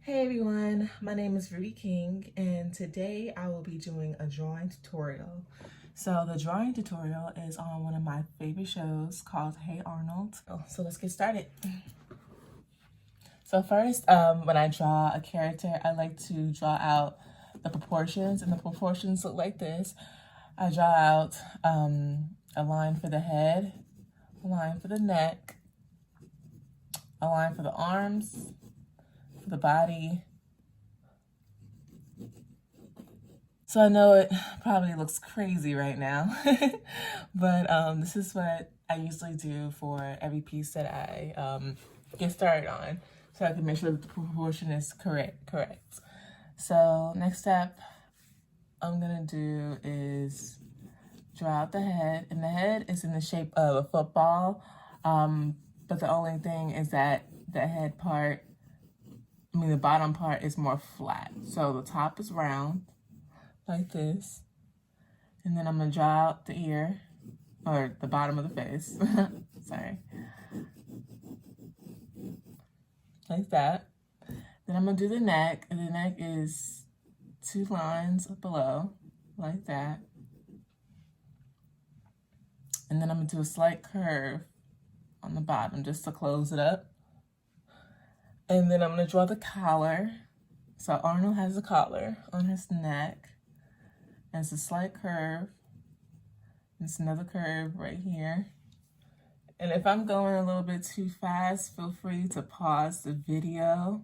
Hey everyone, my name is Ruby King and today I will be doing a drawing tutorial. So the drawing tutorial is on one of my favorite shows called Hey Arnold. So let's get started. So first, when I draw a character, I like to draw out the proportions, and the proportions look like this. I draw out a line for the head, a line for the neck, a line for the arms, for the body. So I know it probably looks crazy right now, but this is what I usually do for every piece that I get started on, so I can make sure that the proportion is correct. So next step I'm gonna do is draw out the head, and the head is in the shape of a football, but the only thing is that the head part, the bottom part is more flat. So the top is round, like this. And then I'm gonna draw out the ear, or the bottom of the face, sorry. Like that. Then I'm gonna do the neck, and the neck is 2 lines below, like that. And then I'm gonna do a slight curve on the bottom just to close it up. And then I'm gonna draw the collar. So Arnold has a collar on his neck. And it's a slight curve. It's another curve right here. And if I'm going a little bit too fast, feel free to pause the video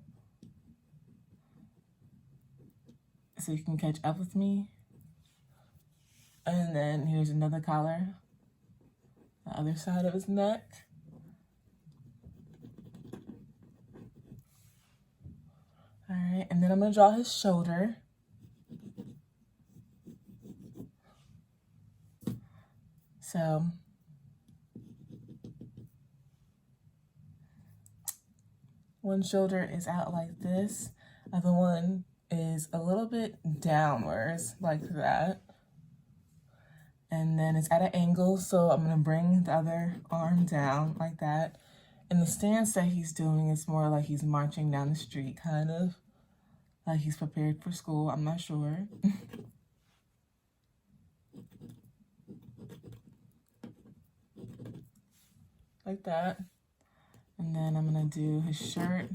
so you can catch up with me. And then here's another collar, the other side of his neck. All right, and then I'm gonna draw his shoulder. So one shoulder is out like this, other one is a little bit downwards like that. And then it's at an angle, so I'm gonna bring the other arm down like that. And the stance that he's doing is more like he's marching down the street, kind of like he's prepared for school, I'm not sure. Like that. And then I'm gonna do his shirt.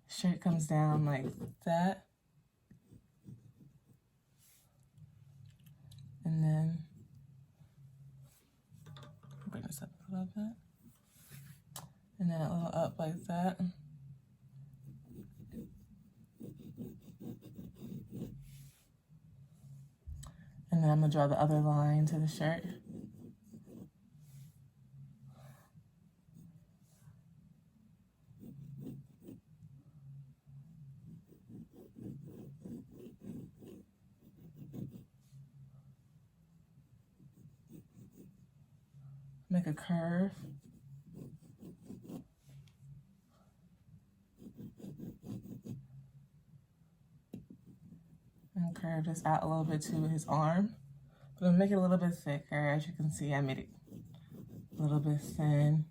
Shirt comes down like that. And then bring this up a little bit. And then a little up like that. And then I'm gonna draw the other line to the shirt. Make a curve. And curve this out a little bit to his arm. But I'm gonna make it a little bit thicker. As you can see, I made it a little bit thin.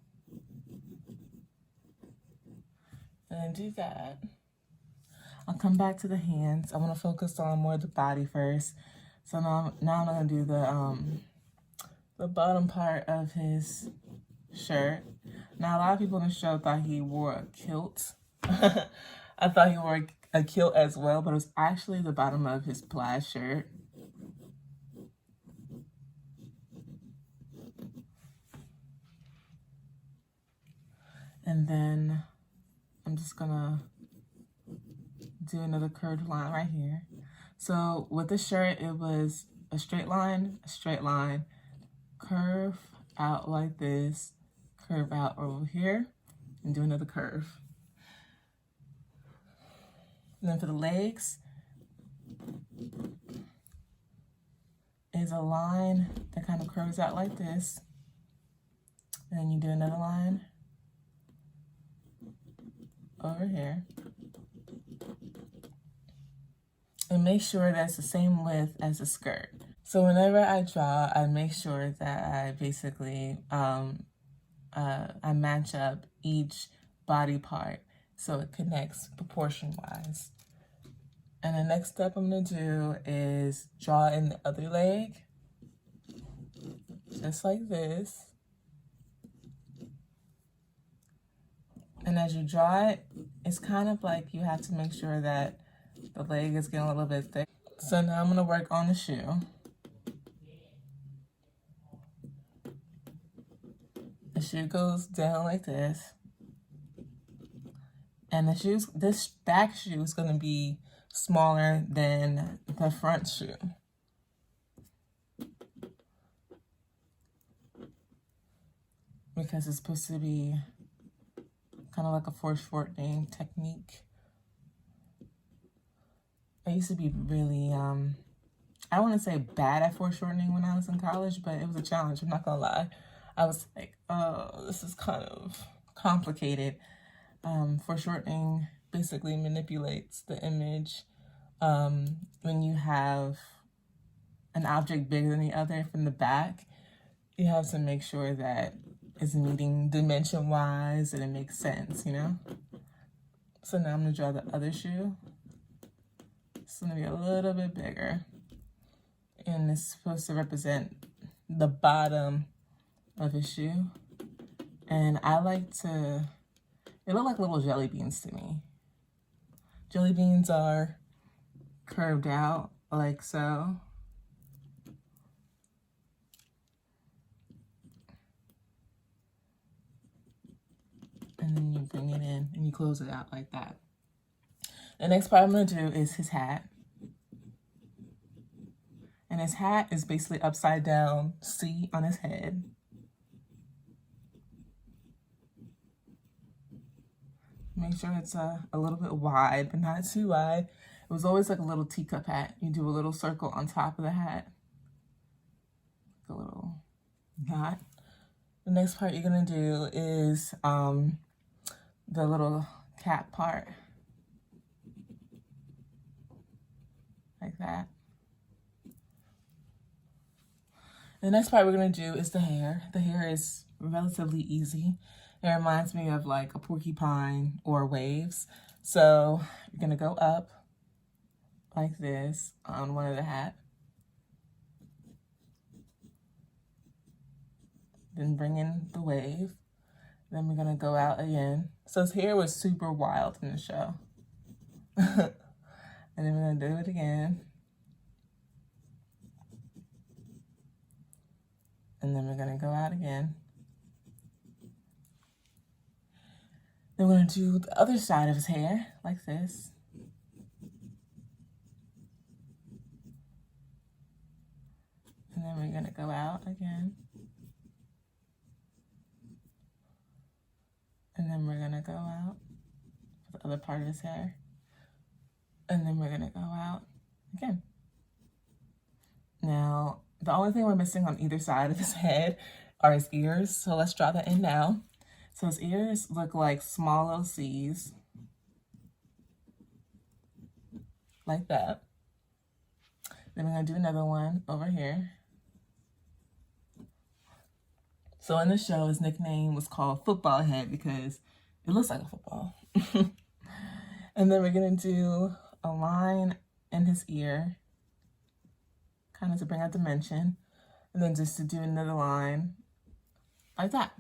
And then do that. I'll come back to the hands. I wanna focus on more of the body first. So now I'm gonna do the bottom part of his shirt. Now, a lot of people in the show thought he wore a kilt. I thought he wore a kilt as well, but it was actually the bottom of his plaid shirt. And then I'm just gonna do another curved line right here. So with the shirt, it was a straight line, curve out like this, curve out over here, and do another curve. And then for the legs, is a line that kind of curves out like this. And then you do another line over here. And make sure that's the same width as the skirt. So whenever I draw, I make sure that I basically I match up each body part so it connects proportion-wise. And the next step I'm going to do is draw in the other leg, just like this. And as you draw it, it's kind of like you have to make sure that the leg is getting a little bit thick. So now I'm going to work on the shoe. The shoe goes down like this. And this back shoe is going to be smaller than the front shoe. Because it's supposed to be kind of like a foreshortening technique. I used to be really, I don't want to say bad at foreshortening when I was in college, but it was a challenge, I'm not going to lie. I was like, oh, this is kind of complicated. Foreshortening basically manipulates the image when you have an object bigger than the other from the back. You have to make sure that it's meeting dimension-wise and it makes sense, you know? So now I'm going to draw the other shoe. It's going to be a little bit bigger. And it's supposed to represent the bottom of his shoe. And I like to, they look like little jelly beans to me. Jelly beans are curved out like so. And then you bring it in and you close it out like that. The next part I'm going to do is his hat. And his hat is basically upside down C on his head. Make sure it's a little bit wide, but not too wide. It was always like a little teacup hat. You do a little circle on top of the hat. Like a little knot. The next part you're going to do is the little cap part. Like that. The next part we're going to do is the hair. The hair is relatively easy. It reminds me of like a porcupine or waves. So you're going to go up like this on one of the hat. Then bring in the wave. Then we're going to go out again. So his hair was super wild in the show. And then we're going to do it again. And then we're going to go out again. Then we're going to do the other side of his hair, like this. And then we're going to go out again. And then we're going to go out for the other part of his hair. And then we're going to go out again. Now, the only thing we're missing on either side of his head are his ears. So let's draw that in now. So his ears look like small little C's. Like that. Then we're going to do another one over here. So in the show, his nickname was called Football Head because it looks like a football. And then we're going to do a line in his ear, kind of to bring out dimension. And then just to do another line like that.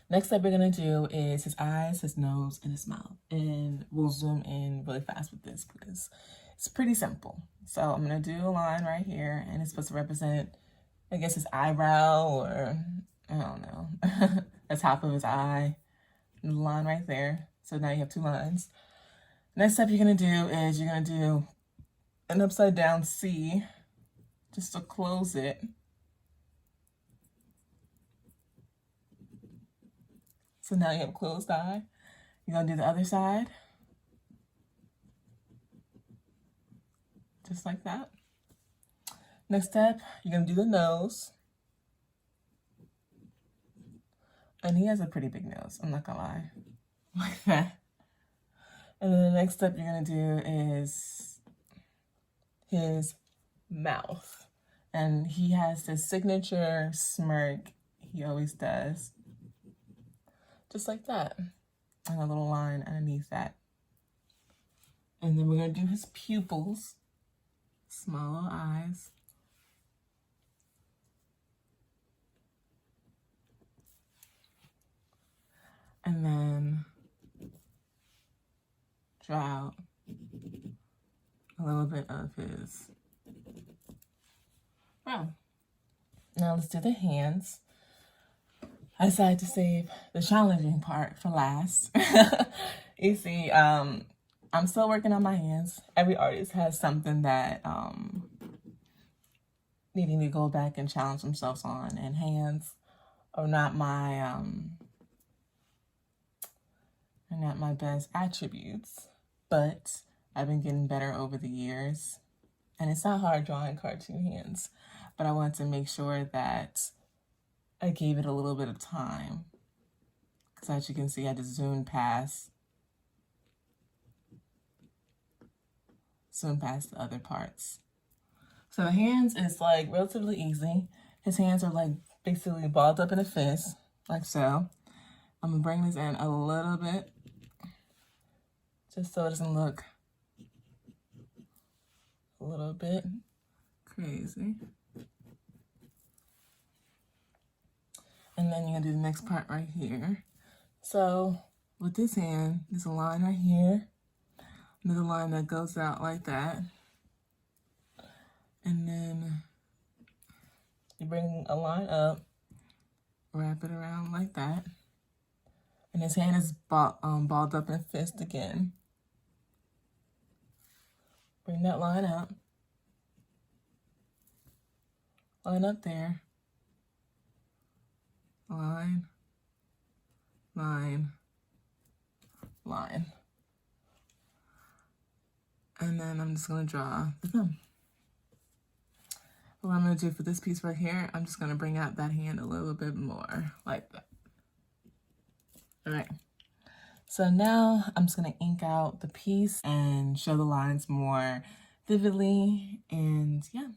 Next step we're going to do is his eyes, his nose, and his mouth. And we'll zoom in really fast with this because it's pretty simple. So I'm going to do a line right here, and it's supposed to represent, I guess, his eyebrow or, I don't know, the top of his eye. The line right there. So now you have two lines. Next step you're going to do is you're going to do an upside down C just to close it. So now you have a closed eye. You're going to do the other side. Just like that. Next step, you're going to do the nose. And he has a pretty big nose, I'm not going to lie. Like that. And then the next step you're going to do is his mouth. And he has this signature smirk he always does. Just like that. and a little line underneath that. And then we're gonna do his pupils, small little eyes. And then draw out a little bit of his brow. Now let's do the hands. I decided to save the challenging part for last. You see, I'm still working on my hands. Every artist has something that needing to go back and challenge themselves on, and hands are not my best attributes, but I've been getting better over the years. And it's not hard drawing cartoon hands, but I wanted to make sure that I gave it a little bit of time. Because as you can see, I just zoomed past the other parts. So the hands is like relatively easy. His hands are like basically balled up in a fist, like so. I'm gonna bring this in a little bit, just so it doesn't look a little bit crazy. And then you're gonna do the next part right here. So with this hand, there's a line right here. Another line that goes out like that. And then you bring a line up, wrap it around like that. And his hand is balled up in a fist again. Bring that line up. Line up there. Line, line, line. And then I'm just gonna draw the thumb. What I'm gonna do for this piece right here, I'm just gonna bring out that hand a little bit more, like that. All right. So now I'm just gonna ink out the piece and show the lines more vividly, and yeah.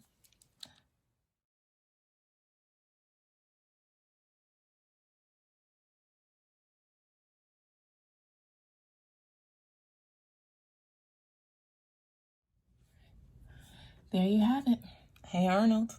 There you have it. Hey, Arnold.